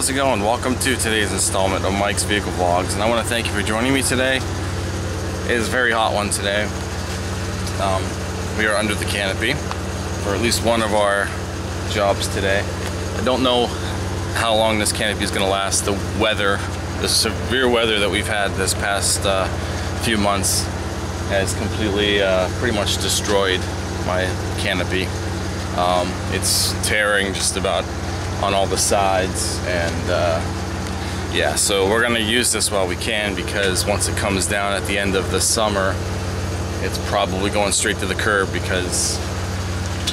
how's it going? Welcome to today's installment of Mike's Vehicle Vlogs, and I want to thank you for joining me today. It is a very hot one today. We are under the canopy for at least one of our jobs today. I don't know how long this canopy is going to last. The weather, the severe weather that we've had this past few months has completely pretty much destroyed my canopy. It's tearing just about on all the sides, and yeah, so we're gonna use this while we can, because once it comes down at the end of the summer, it's probably going straight to the curb, because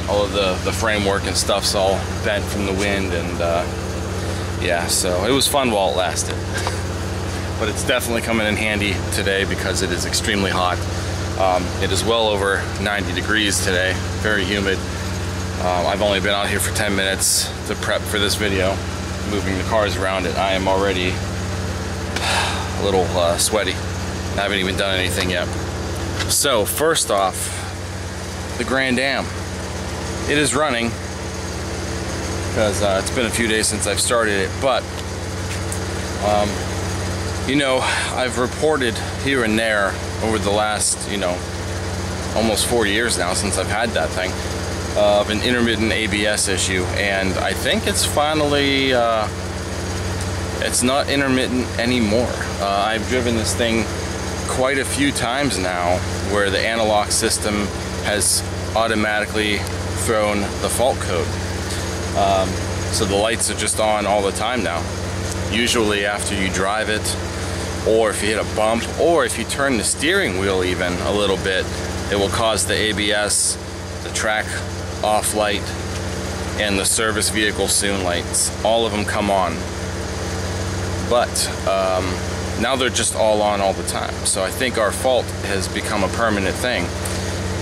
all of the framework and stuff's all bent from the wind. And yeah, so it was fun while it lasted, but it's definitely coming in handy today because it is extremely hot. It is well over 90 degrees today, very humid. I've only been out here for 10 minutes to prep for this video, moving the cars around it. I am already a little sweaty. I haven't even done anything yet. So first off, the Grand Am. It is running because it's been a few days since I've started it, but you know, I've reported here and there over the last, you know, almost 4 years now since I've had that thing, of an intermittent ABS issue, and I think it's finally it's not intermittent anymore. I've driven this thing quite a few times now where the analog system has automatically thrown the fault code, so the lights are just on all the time now, usually after you drive it, or if you hit a bump, or if you turn the steering wheel even a little bit, it will cause the ABS, the track off light, and the service vehicle soon lights, all of them come on. But now they're just all on all the time, so I think our fault has become a permanent thing,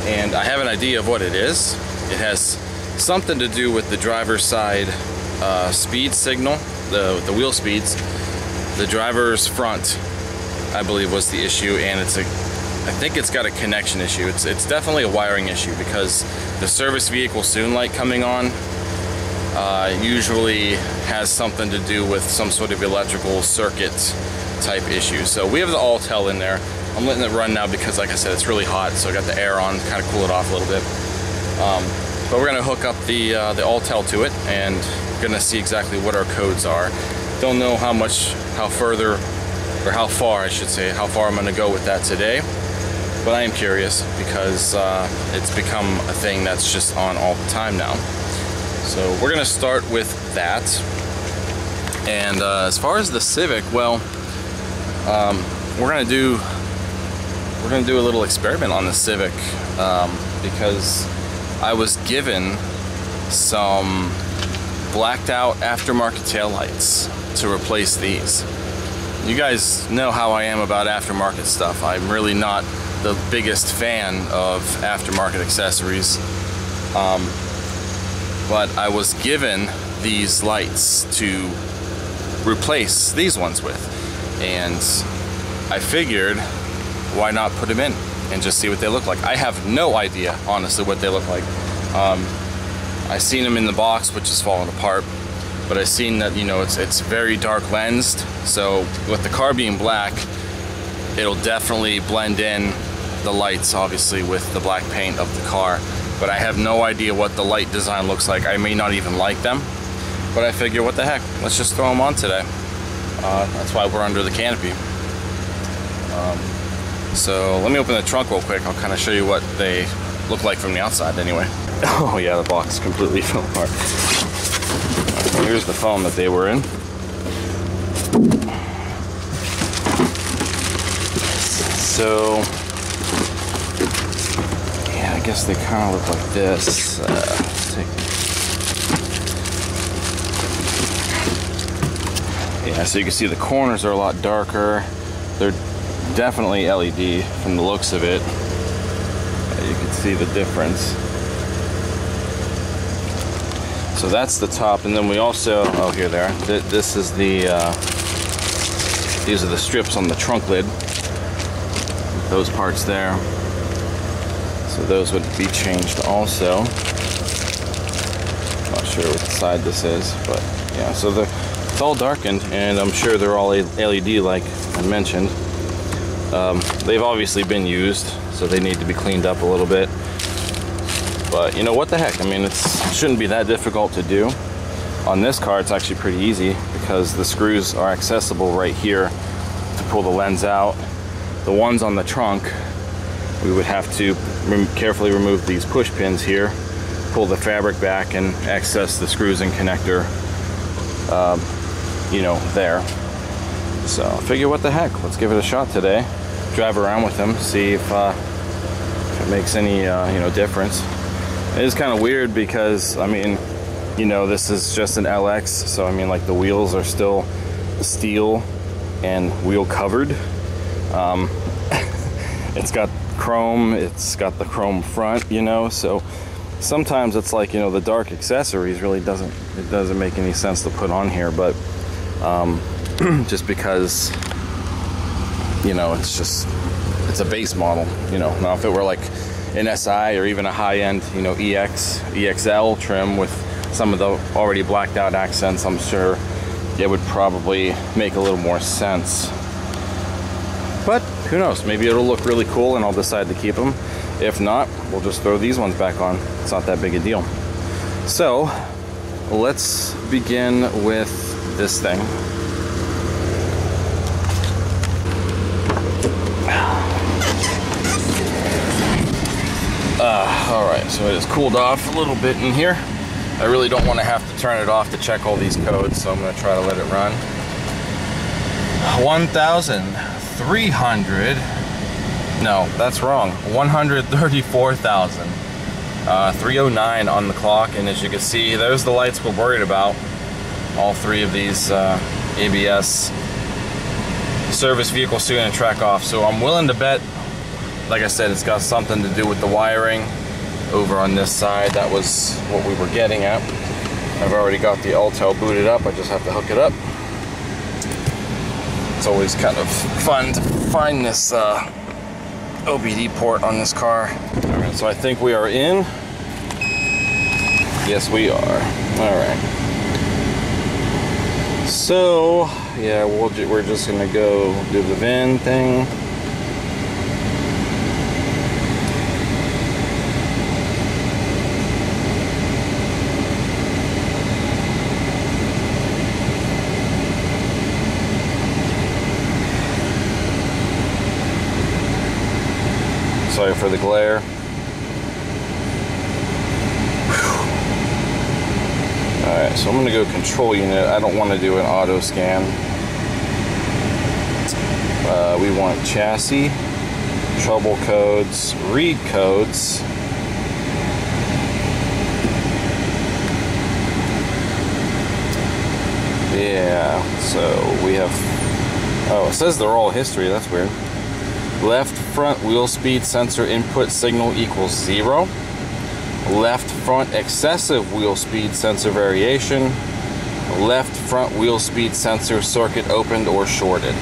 and I have an idea of what it is. It has something to do with the driver's side speed signal, the wheel speeds. The driver's front, I believe, was the issue, and I think it's got a connection issue. It's definitely a wiring issue, because the service vehicle soon light coming on usually has something to do with some sort of electrical circuit type issue. So we have the All-Tel in there. I'm letting it run now because, like I said, it's really hot, so I got the air on, kind of cool it off a little bit. But we're gonna hook up the All-Tel to it, and we're gonna see exactly what our codes are. Don't know how far I should say, how far I'm gonna go with that today. But I am curious because it's become a thing that's just on all the time now. So we're gonna start with that. And as far as the Civic, well, we're gonna do a little experiment on the Civic, because I was given some blacked out aftermarket taillights to replace these. You guys know how I am about aftermarket stuff. I'm really not the biggest fan of aftermarket accessories, but I was given these lights to replace these ones with, and I figured why not put them in and just see what they look like. I have no idea, honestly, what they look like. I seen them in the box, which is falling apart, but I seen that, you know, it's very dark lensed, so with the car being black, it'll definitely blend in the lights, obviously, with the black paint of the car. But I have no idea what the light design looks like. I may not even like them, but I figure, what the heck, let's just throw them on today. That's why we're under the canopy. So let me open the trunk real quick. I'll kind of show you what they look like from the outside anyway. Oh yeah, the box completely fell apart. Here's the foam that they were in. So yeah, I guess they kind of look like this. Yeah, so you can see the corners are a lot darker. They're definitely LED from the looks of it. You can see the difference. So that's the top, and then we also, oh, here they are. This is the, these are the strips on the trunk lid. Those parts there. So those would be changed also. Not sure what side this is, but yeah. So the It's all darkened, and I'm sure they're all LED like I mentioned. They've obviously been used, so they need to be cleaned up a little bit. But you know, what the heck? I mean, it shouldn't be that difficult to do. On this car, it's actually pretty easy because the screws are accessible right here to pull the lens out. The ones on the trunk, we would have to carefully remove these push pins here, pull the fabric back, and access the screws and connector, you know, there. So I figure, what the heck, let's give it a shot today. Drive around with them, see if it makes any you know, difference. It is kind of weird because, I mean, you know, this is just an LX, so I mean, like, the wheels are still steel and wheel covered. It's got chrome, it's got the chrome front, you know, so sometimes it's like, you know, the dark accessories really doesn't make any sense to put on here, but just because, you know, it's a base model, you know. Now if it were like an SI or even a high-end, you know, EXL trim with some of the already blacked out accents, I'm sure it would probably make a little more sense. But who knows, maybe it'll look really cool and I'll decide to keep them. If not, we'll just throw these ones back on. It's not that big a deal. So let's begin with this thing. Alright, so it has cooled off a little bit in here. I really don't want to have to turn it off to check all these codes, so I'm going to try to let it run. 1,300. No, that's wrong. 134,309 on the clock, and as you can see, those are the lights we're worried about. All three of these ABS service vehicle student and track off. So I'm willing to bet, like I said, it's got something to do with the wiring over on this side. That was what we were getting at. I've already got the Altel booted up. I just have to hook it up. It's always kind of fun to find this OBD port on this car. All right, so I think we are in. Yes, we are. All right. So yeah, we're just gonna go do the VIN thing. Sorry for the glare. Alright, so I'm going to go control unit. I don't want to do an auto scan. We want chassis, trouble codes, read codes. Yeah, so we have... Oh, it says they're all history. That's weird. Left front wheel speed sensor input signal equals 0. Left front excessive wheel speed sensor variation. Left front wheel speed sensor circuit opened or shorted.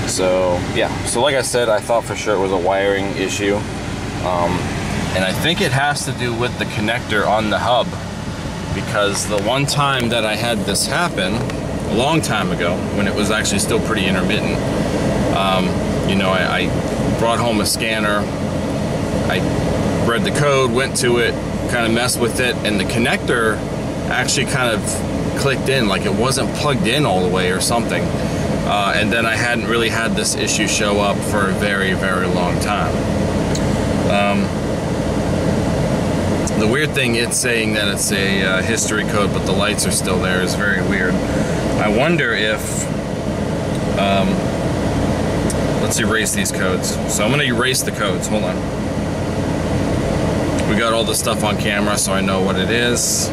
So yeah, so like I said, I thought for sure it was a wiring issue, and I think it has to do with the connector on the hub, because the one time that I had this happen a long time ago, when it was actually still pretty intermittent, you know, I brought home a scanner, I read the code, went to it, kind of messed with it, and the connector actually kind of clicked in, like it wasn't plugged in all the way or something. And then I hadn't really had this issue show up for a very, very long time. The weird thing, it's saying that it's a history code, but the lights are still there. Is very weird. I wonder if, let's erase these codes. So I'm going to erase the codes. Hold on. We got all the stuff on camera, so I know what it is.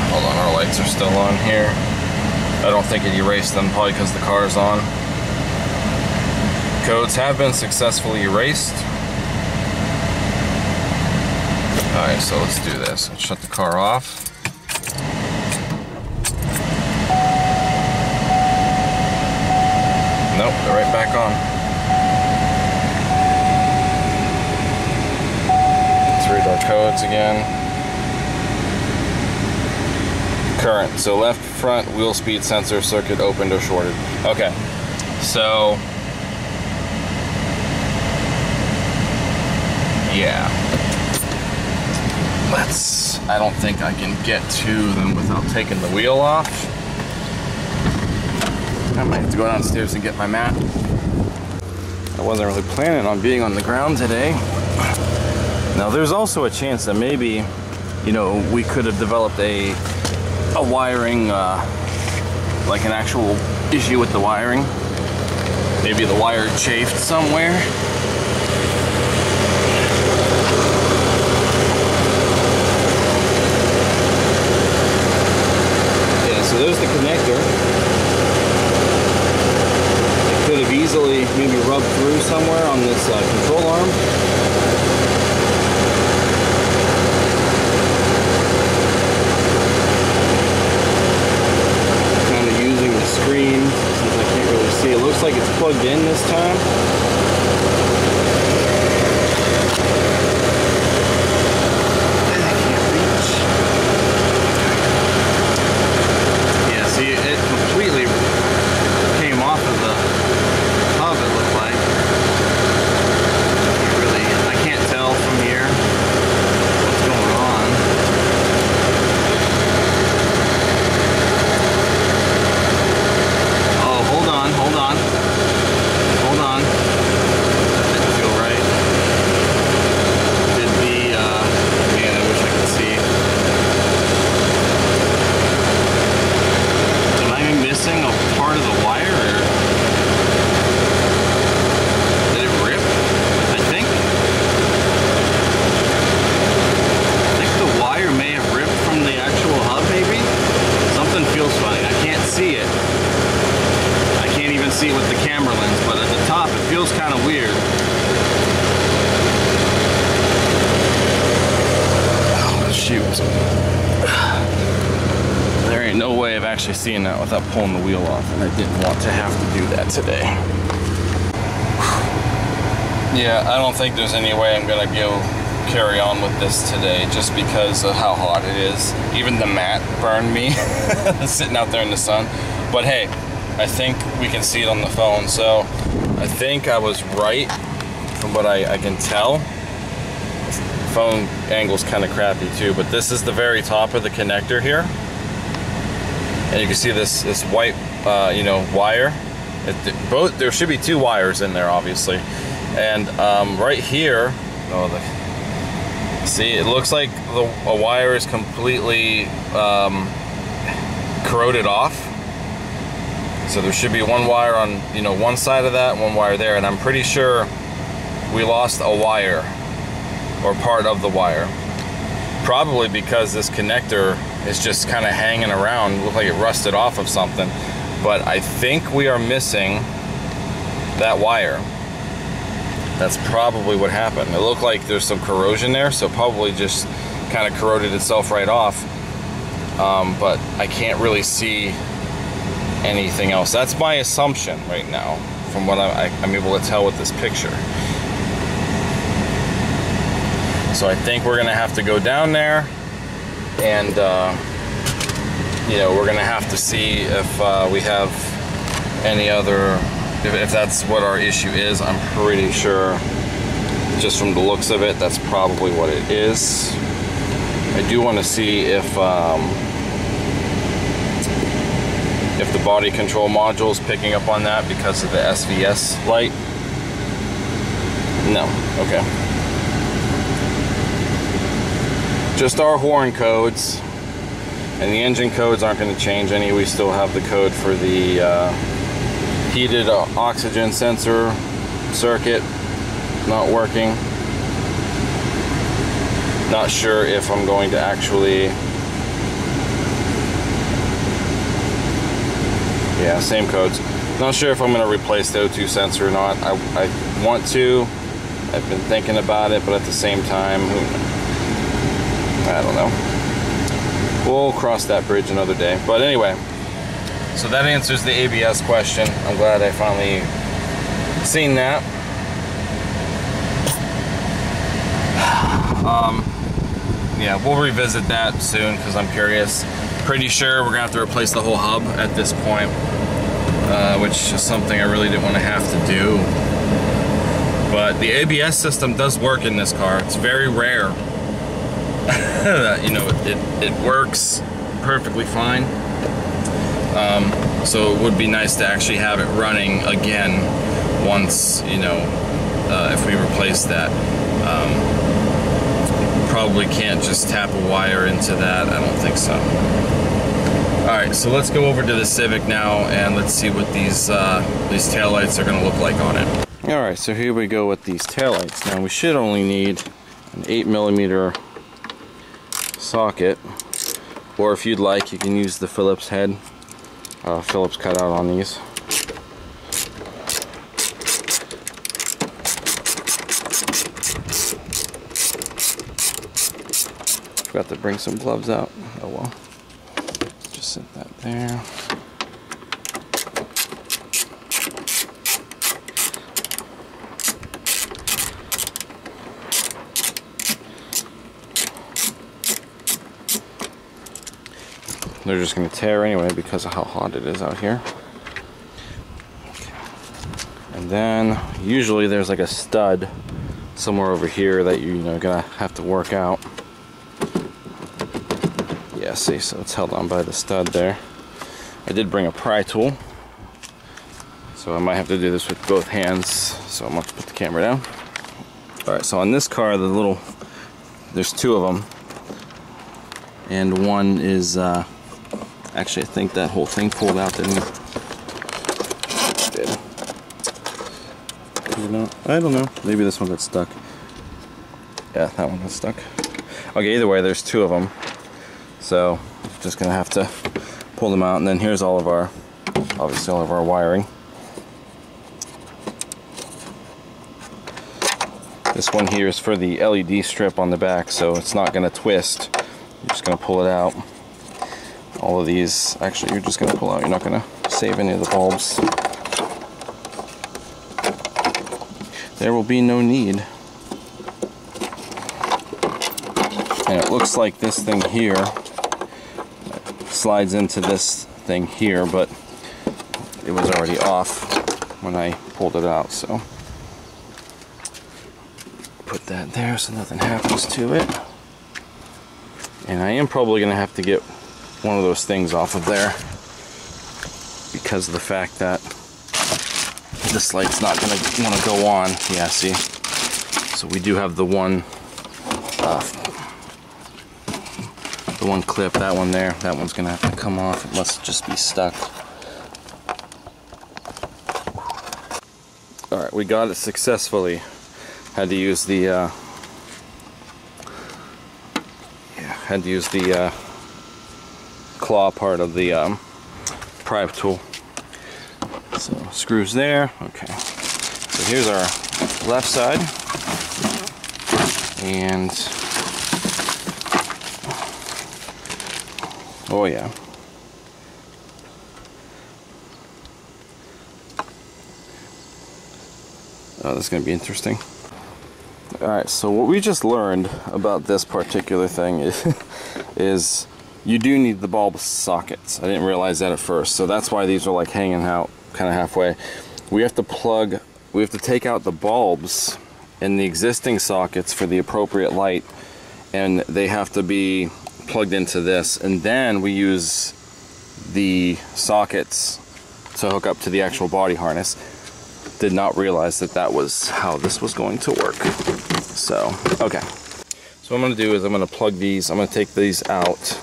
Hold on, our lights are still on here. I don't think it erased them, probably because the car is on. Codes have been successfully erased. Alright, so let's do this. Let's shut the car off. Nope, they're right back on. Let's codes again. Current, so left front wheel speed sensor circuit opened or shorted. Okay, so yeah, I don't think I can get to them without taking the wheel off. I might have to go downstairs and get my mat. I wasn't really planning on being on the ground today. Now there's also a chance that maybe, you know, we could have developed a wiring, like an actual issue with the wiring. Maybe the wire chafed somewhere. Yeah, so there's the connector. It could have easily maybe rubbed through somewhere on this control arm. Screen, since I can't really see. It looks like it's plugged in this time. And I can't reach. Yeah, see, it completely came off of the hub, it looked like. I can't tell from here what's going on. Hold on. That didn't feel right. Did the, man, I wish I could see. Am I missing a part of the wire, or did it rip? I think the wire may have ripped from the actual hub, maybe? Something feels funny. I can't see it. Can't even see it with the camera lens, but at the top it feels kind of weird. Oh shoot. There ain't no way of actually seeing that without pulling the wheel off, and I didn't want to have to do that today. Yeah, I don't think there's any way I'm gonna carry on with this today, just because of how hot it is. Even the mat burned me sitting out there in the sun. But hey, I think we can see it on the phone, so I think I was right from what I can tell. The phone angle's kind of crappy too, but this is the very top of the connector here, and you can see this white, you know, wire. There should be two wires in there, obviously, and right here, see, it looks like a wire is completely corroded off. So there should be one wire on, you know, one side of that, one wire there, and I'm pretty sure we lost a wire, or part of the wire. Probably because this connector is just kind of hanging around, looked like it rusted off of something. But I think we are missing that wire. That's probably what happened. It looked like there's some corrosion there, so probably just kind of corroded itself right off. But I can't really see anything else. That's my assumption right now, from what I'm able to tell with this picture. So I think we're gonna have to go down there, and you know, we're gonna have to see if we have any other, if that's what our issue is. I'm pretty sure, just from the looks of it, that's probably what it is. I do want to see if the body control module is picking up on that because of the SVS light. No, okay. Just our horn codes, and the engine codes aren't going to change any. We still have the code for the heated oxygen sensor circuit not working. Not sure if I'm going to actually, yeah, same codes. Not sure if I'm going to replace the O2 sensor or not. I want to. I've been thinking about it, but at the same time, I don't know. We'll cross that bridge another day. But anyway, so that answers the ABS question. I'm glad I finally seen that. yeah, we'll revisit that soon because I'm curious. Pretty sure we're gonna have to replace the whole hub at this point, which is something I really didn't want to have to do. But the ABS system does work in this car. It's very rare that, you know, it works perfectly fine. So it would be nice to actually have it running again once, you know, if we replace that. Probably can't just tap a wire into that. I don't think so. Alright, so let's go over to the Civic now and let's see what these taillights are going to look like on it. Alright, so here we go with these taillights. Now we should only need an 8mm socket, or if you'd like you can use the Phillips head, Phillips cutout on these. Forgot to bring some gloves out. Oh well. Just set that there. They're just going to tear anyway because of how hot it is out here. Okay. And then usually there's like a stud somewhere over here that you're gonna have to work out. Yeah, see, so it's held on by the stud there. I did bring a pry tool, so I might have to do this with both hands, so I'm going to put the camera down. Alright, so on this car, there's two of them, and one is, actually I think that whole thing pulled out, didn't it? It did. I don't know, maybe this one got stuck. Yeah, that one got stuck. Okay, either way, there's two of them. So, just gonna have to pull them out, and then here's all of our, obviously all of our wiring. This one here is for the LED strip on the back, so it's not gonna twist. You're just gonna pull it out. All of these, actually you're just gonna pull out, you're not gonna save any of the bulbs. There will be no need. And it looks like this thing here slides into this thing here, but it was already off when I pulled it out, so put that there so nothing happens to it. And I am probably going to have to get one of those things off of there because of the fact that this light's not going to want to go on. Yeah, see? So we do have the one clip, that one there, that one's gonna have to come off. It must just be stuck. Alright, we got it successfully. Had to use the claw part of the pry tool. So screws there. Okay, so here's our left side, and oh yeah. Oh, this is going to be interesting. Alright, so what we just learned about this particular thing is you do need the bulb sockets. I didn't realize that at first, so that's why these are like hanging out kind of halfway. We have to take out the bulbs in the existing sockets for the appropriate light, and they have to be plugged into this, and then we use the sockets to hook up to the actual body harness. Did not realize that that was how this was going to work. So, okay. So what I'm going to do is I'm going to plug these, I'm going to take these out,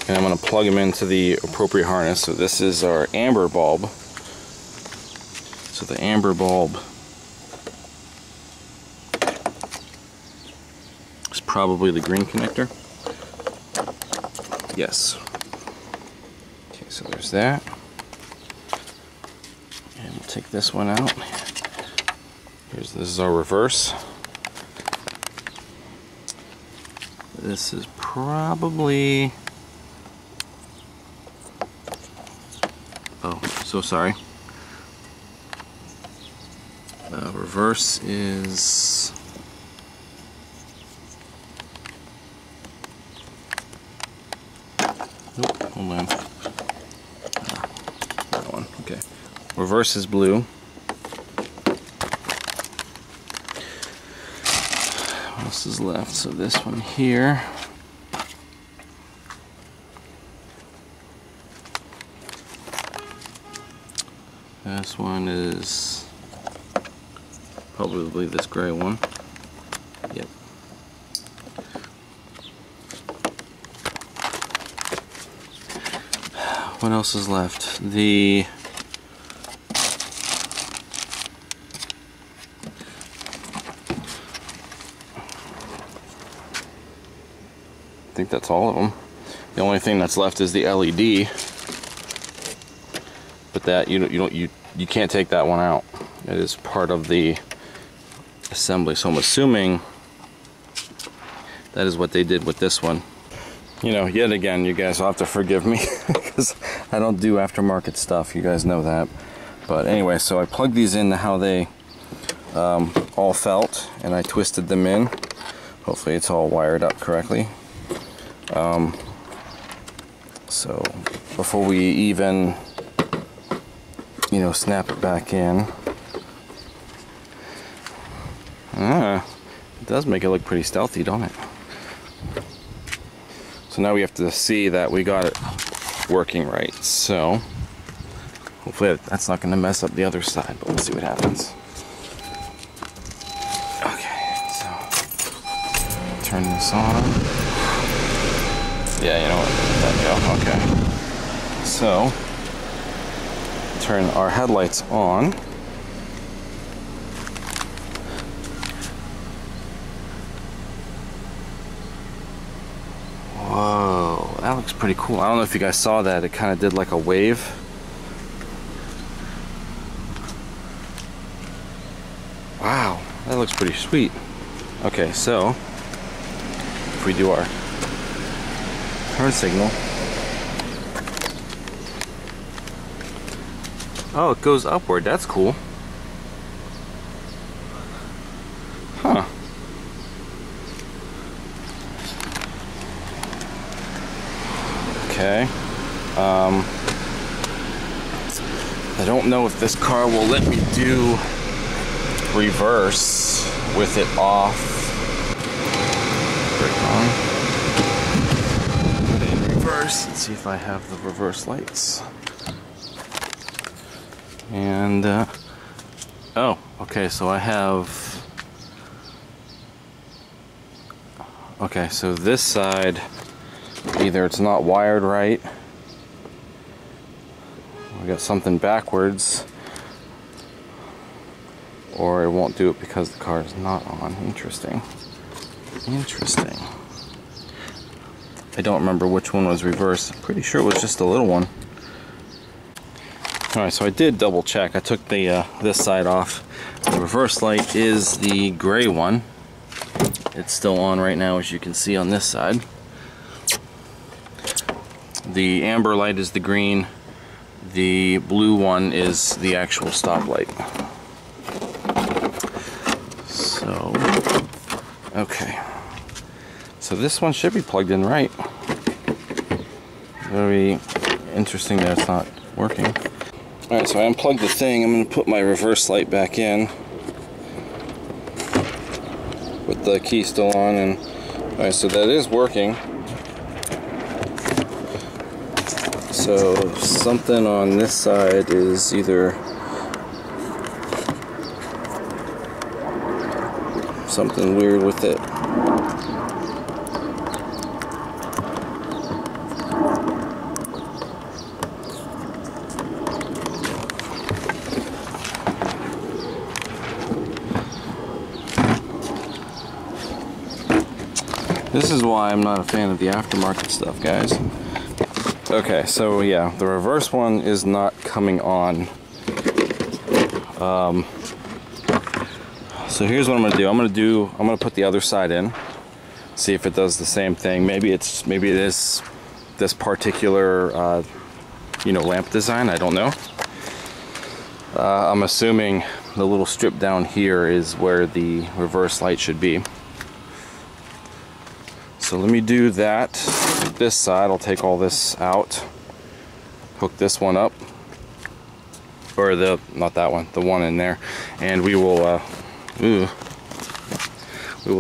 and I'm going to plug them into the appropriate harness. So this is our amber bulb. So the amber bulb is probably the green connector. Yes. Okay, so there's that. And we'll take this one out. This is our reverse. This is probably, oh, so sorry. Reverse is, Hold on. That one. Okay. Reverse is blue. What else is left? So this one here. This one is probably this gray one. Yep. What else is left? I think that's all of them. The only thing that's left is the LED. But that you can't take that one out. It is part of the assembly. So I'm assuming that is what they did with this one. You know, yet again, you guys will have to forgive me because I don't do aftermarket stuff. You guys know that. But anyway, so I plugged these into how they all felt, and I twisted them in. Hopefully it's all wired up correctly. So before we even, you know, snap it back in. It does make it look pretty stealthy, don't it? So now we have to see that we got it working right. So hopefully that's not going to mess up the other side, but we'll see what happens. Okay, so turn this on. Yeah, you know what? Let that go. Okay. So turn our headlights on. Whoa, that looks pretty cool. I don't know if you guys saw that. It kind of did like a wave. Wow, that looks pretty sweet. Okay, so if we do our turn signal. Oh, it goes upward. That's cool. Huh. Okay. I don't know if this car will let me do reverse with it off. Brake on. Put it in reverse. Let's see if I have the reverse lights. And oh, okay, so I have, okay, so this side, either it's not wired right, we got something backwards, or it won't do it because the car is not on. Interesting. Interesting. I don't remember which one was reverse. I'm pretty sure it was just a little one. Alright, so I did double check. I took the this side off. The reverse light is the gray one. It's still on right now, as you can see on this side. The amber light is the green. The blue one is the actual stop light. So, okay. So this one should be plugged in right. Very interesting that it's not working. Alright, so I unplugged the thing. I'm going to put my reverse light back in with the key still on, and alright, so that is working. So something on this side is either something weird with it. This is why I'm not a fan of the aftermarket stuff, guys. Okay, so yeah, the reverse one is not coming on. So here's what I'm gonna do. I'm gonna put the other side in, see if it does the same thing. Maybe it is this particular you know, lamp design. I don't know. I'm assuming the little strip down here is where the reverse light should be. So let me do that. This side, I'll take all this out. hook this one up, or not that one, the one in there, and we will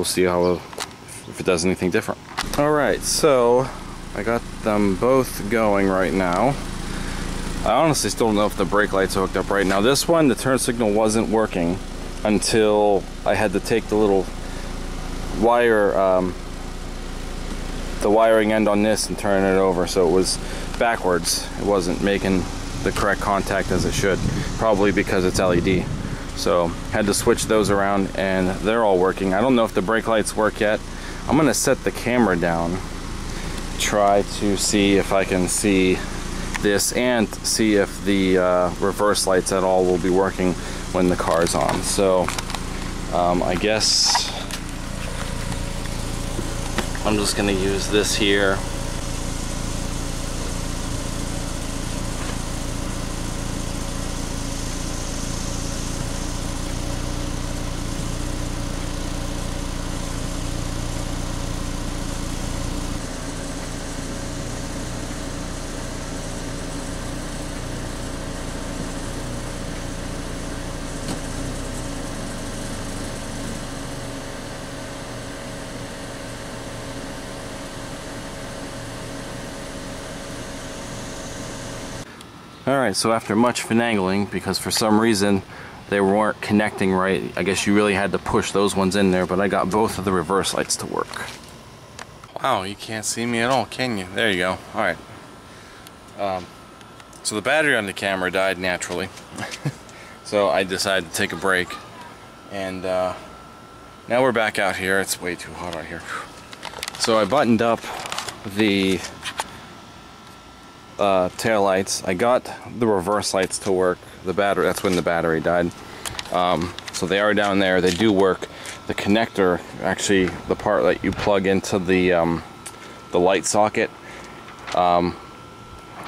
see how if it does anything different. Alright, so I got them both going right now. I honestly still don't know if the brake lights are hooked up right now. This one, the turn signal wasn't working until I had to take the little wire, the wiring end on this and turn it over, so it was backwards. It wasn't making the correct contact as it should, probably because it's LED. So had to switch those around, and they're all working. I don't know if the brake lights work yet. I'm gonna set the camera down, try to see if I can see this and see if the reverse lights at all will be working when the car's on. So I guess I'm just gonna use this here. Alright, so after much finagling, because for some reason they weren't connecting right, I guess you really had to push those ones in there, but I got both of the reverse lights to work. Wow, you can't see me at all, can you? There you go. Alright. So the battery on the camera died naturally. So I decided to take a break. And now we're back out here. It's way too hot out here. So I buttoned up the tail lights. I got the reverse lights to work. The battery, that's when the battery died. So they are down there. They do work. The connector, actually the part that you plug into the light socket,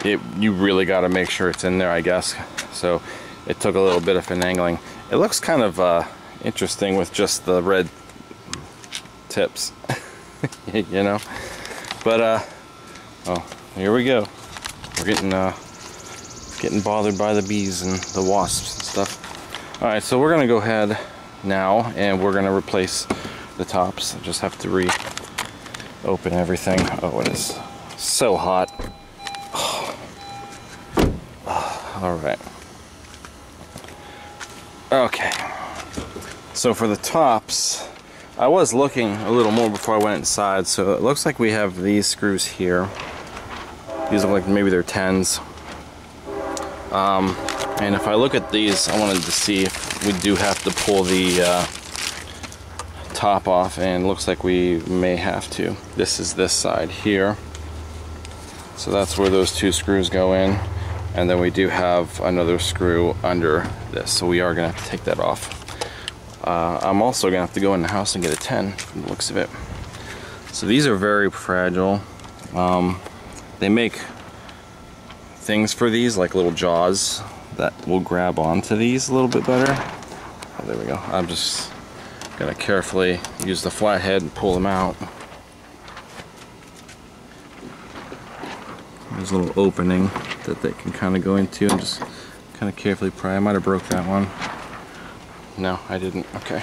you really got to make sure it's in there, I guess. So it took a little bit of finagling. It looks kind of interesting with just the red tips. You know, but oh, here we go. We're getting bothered by the bees and the wasps and stuff. Alright, so we're gonna go ahead now and we're gonna replace the tops. I just have to reopen everything. Oh, it is so hot. Alright. Okay. So for the tops, I was looking a little more before I went inside, so it looks like we have these screws here. These look like maybe they're 10s. And if I look at these, I wanted to see if we do have to pull the top off, and it looks like we may have to. This is this side here. So that's where those two screws go in. And then we do have another screw under this, so we are going to have to take that off. I'm also going to have to go in the house and get a 10 from the looks of it. So these are very fragile. They make things for these, like little jaws that will grab onto these a little bit better. Oh, there we go. I'm just going to carefully use the flathead and pull them out. There's a little opening that they can kind of go into and just kind of carefully pry. I might have broke that one. No, I didn't. Okay.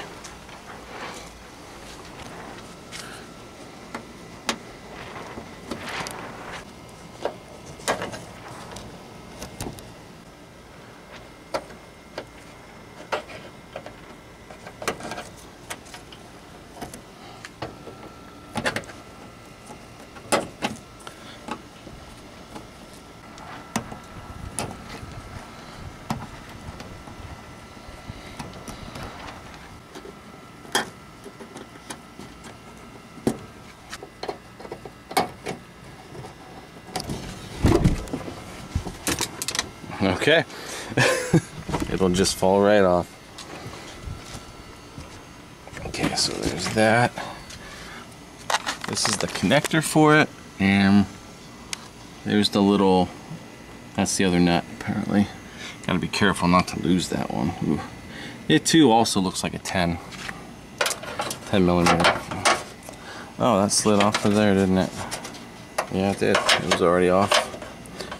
Okay. It'll just fall right off. Okay, so there's that. This is the connector for it, and there's the little, that's the other nut apparently. Gotta be careful not to lose that one. Ooh. It too also looks like a 10 millimeter. Oh, that slid off of there, didn't it? Yeah, it did. It was already off.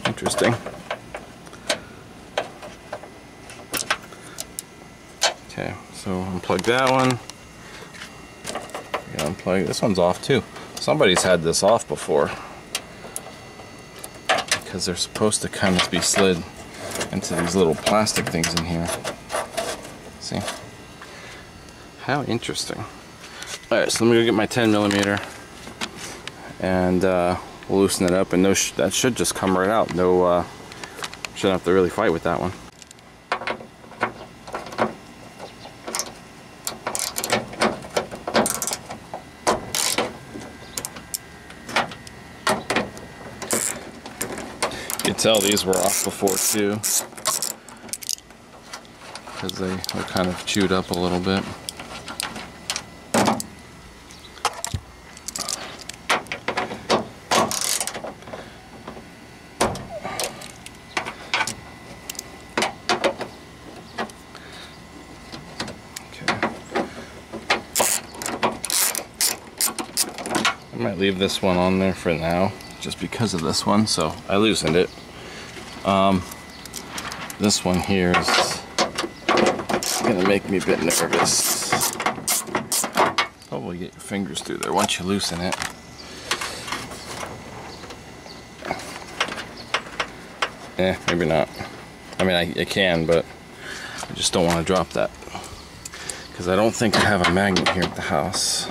Interesting. Okay, so unplug that one. Unplug this one's off too. Somebody's had this off before because they're supposed to kind of be slid into these little plastic things in here. See? How interesting. Alright, so let me go get my 10mm and we'll loosen it up, and that should just come right out. No, shouldn't have to really fight with that one. You can tell these were off before too, because they were kind of chewed up a little bit. I might leave this one on there for now, just because of this one, so I loosened it. This one here is gonna make me a bit nervous. Probably get your fingers through there once you loosen it. Maybe not. I mean, I can, but I just don't want to drop that, because I don't think I have a magnet here at the house.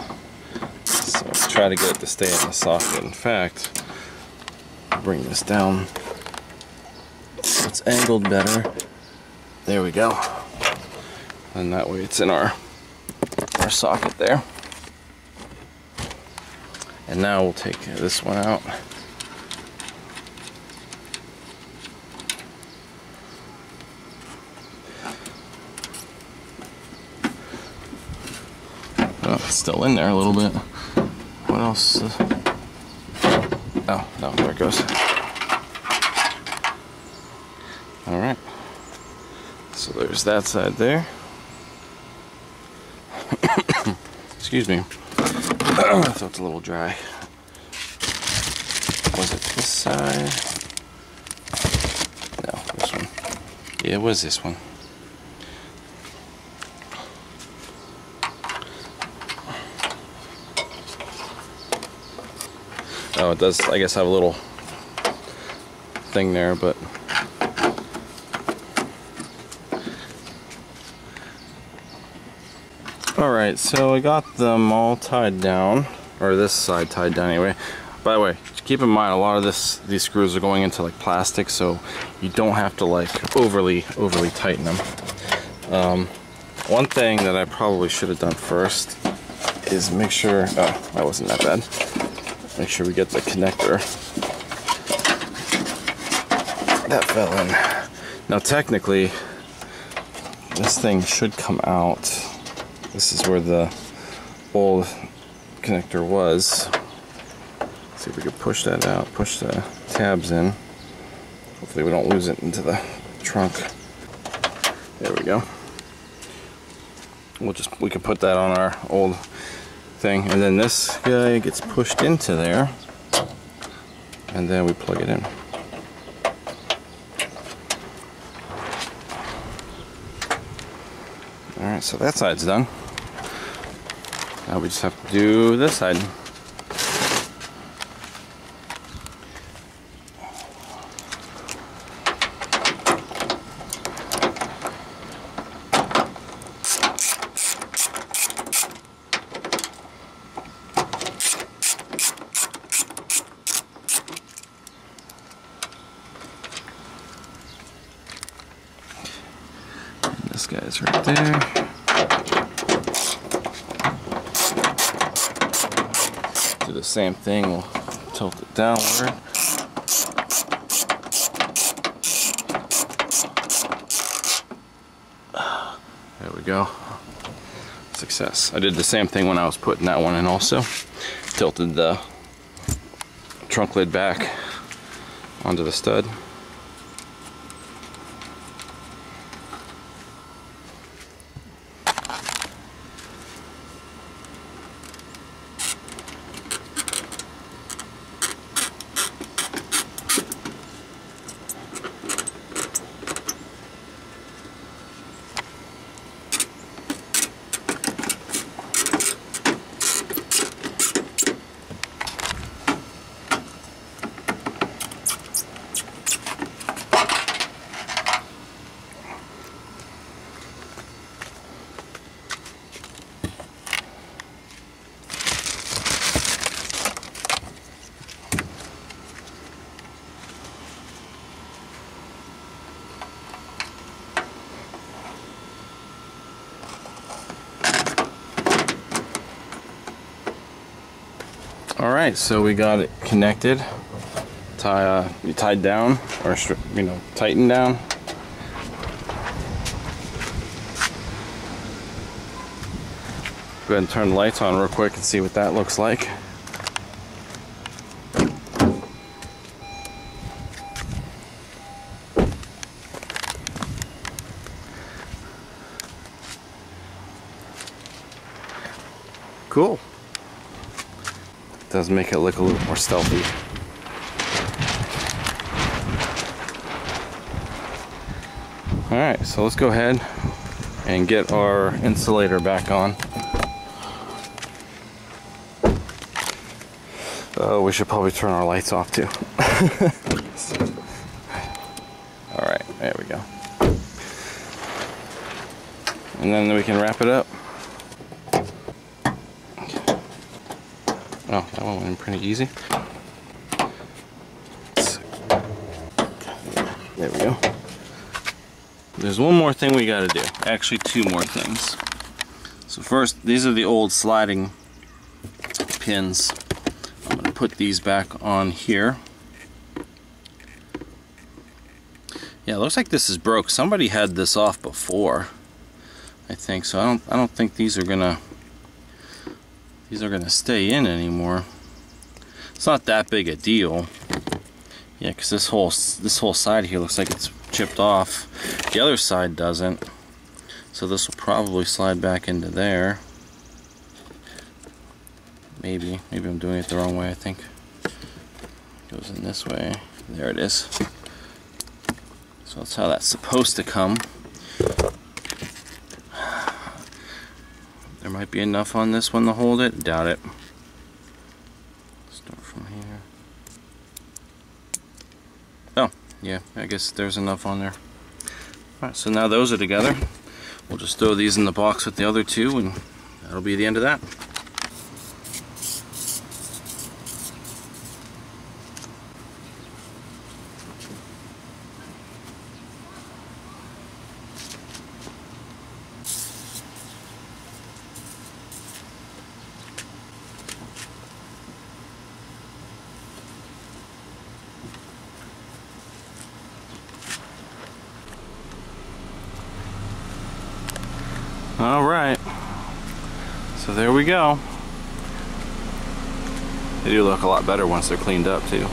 So I'll try to get it to stay in the socket. In fact, I'll bring this down so it's angled better. There we go. And that way it's in our socket there. And now we'll take this one out. Oh, it's still in there a little bit. What else? Oh, no, there it goes. Alright. So there's that side there. Excuse me. So it's a little dry. Was it this side? No, this one. Yeah, it was this one. Oh, it does, I guess, have a little thing there, but alright, so I got them all tied down, or this side tied down anyway. By the way, keep in mind, a lot of these screws are going into like plastic, so you don't have to like overly tighten them. One thing that I probably should have done first is make sure, oh, that wasn't that bad. Make sure we get the connector. That fell in. Now technically, this thing should come out. This is where the old connector was. Let's see if we can push that out, push the tabs in. Hopefully we don't lose it into the trunk. There we go. We can put that on our old thing, and then this guy gets pushed into there, and then we plug it in. Alright, so that side's done. Now we just have to do this side. This guy's right there. Do the same thing, we'll tilt it downward. There we go. Success. I did the same thing when I was putting that one in also. Tilted the trunk lid back onto the stud. Alright, so we got it connected, tied down, or tightened down. Go ahead and turn the lights on real quick and see what that looks like. Cool. Does make it look a little more stealthy. Alright, so let's go ahead and get our insulator back on. Oh, we should probably turn our lights off too. Alright, there we go. And then we can wrap it up. Oh, that one went pretty easy. There we go. There's one more thing we gotta do. Actually, two more things. So first, these are the old sliding pins. I'm gonna put these back on here. Yeah, it looks like this is broke. Somebody had this off before, I think. So I don't think these are gonna stay in anymore. It's not that big a deal. Yeah, because this whole side here looks like it's chipped off. The other side doesn't. So this will probably slide back into there. Maybe I'm doing it the wrong way. I think it goes in this way. There it is. So that's how that's supposed to come. There might be enough on this one to hold it. Doubt it. Start from here. Oh, yeah, I guess there's enough on there. Alright, so now those are together. We'll just throw these in the box with the other two, and that'll be the end of that. Alright, so there we go. They do look a lot better once they're cleaned up too.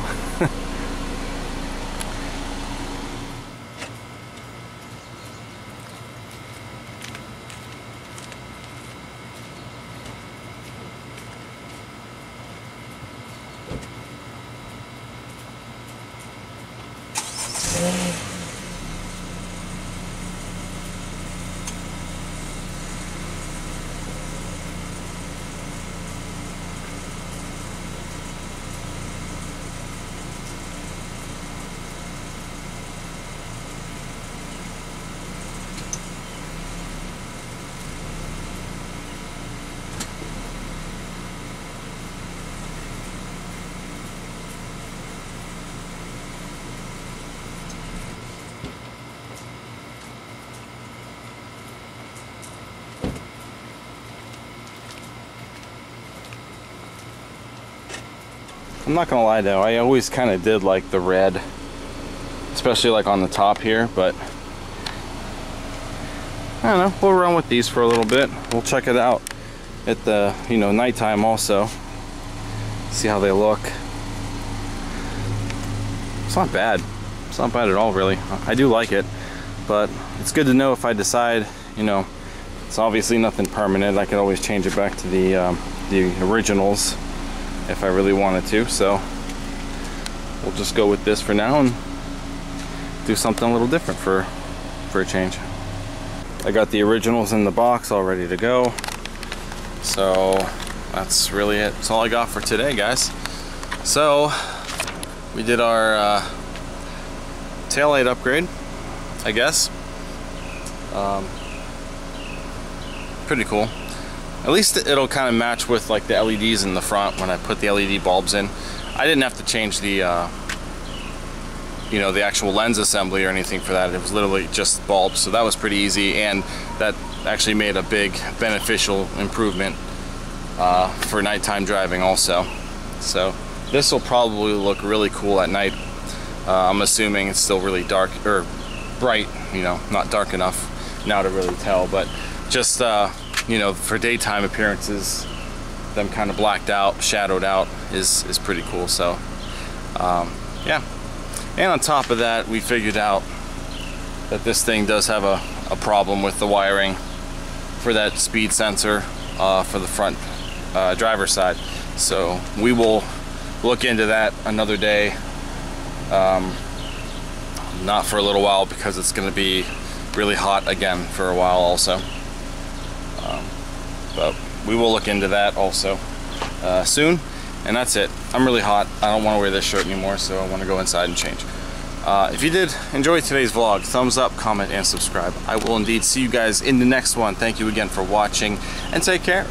I'm not gonna lie though, I always kind of did like the red, especially like on the top here, but I don't know, we'll run with these for a little bit. We'll check it out at the, nighttime also. See how they look. It's not bad. It's not bad at all, really. I do like it, but it's good to know if I decide, it's obviously nothing permanent. I can always change it back to the originals if I really wanted to. So we'll just go with this for now and do something a little different for a change. I got the originals in the box all ready to go. So that's really it. That's all I got for today, guys. So we did our taillight upgrade, I guess. Pretty cool. At least it'll kind of match with like the LEDs in the front when I put the LED bulbs in. I didn't have to change the the actual lens assembly or anything for that. It was literally just bulbs, so that was pretty easy, and that actually made a big beneficial improvement for nighttime driving also. So this will probably look really cool at night. I'm assuming it's still really dark or bright, you know, not dark enough now to really tell, but just you know, for daytime appearances, them kind of blacked out, shadowed out is pretty cool. So yeah, and on top of that, we figured out that this thing does have a problem with the wiring for that speed sensor for the front driver's side. So we will look into that another day, not for a little while, because it's going to be really hot again for a while also. But we will look into that also soon. And that's it. I'm really hot. I don't want to wear this shirt anymore, so I want to go inside and change. If you did enjoy today's vlog, thumbs up, comment, and subscribe. I will indeed see you guys in the next one. Thank you again for watching, and take care.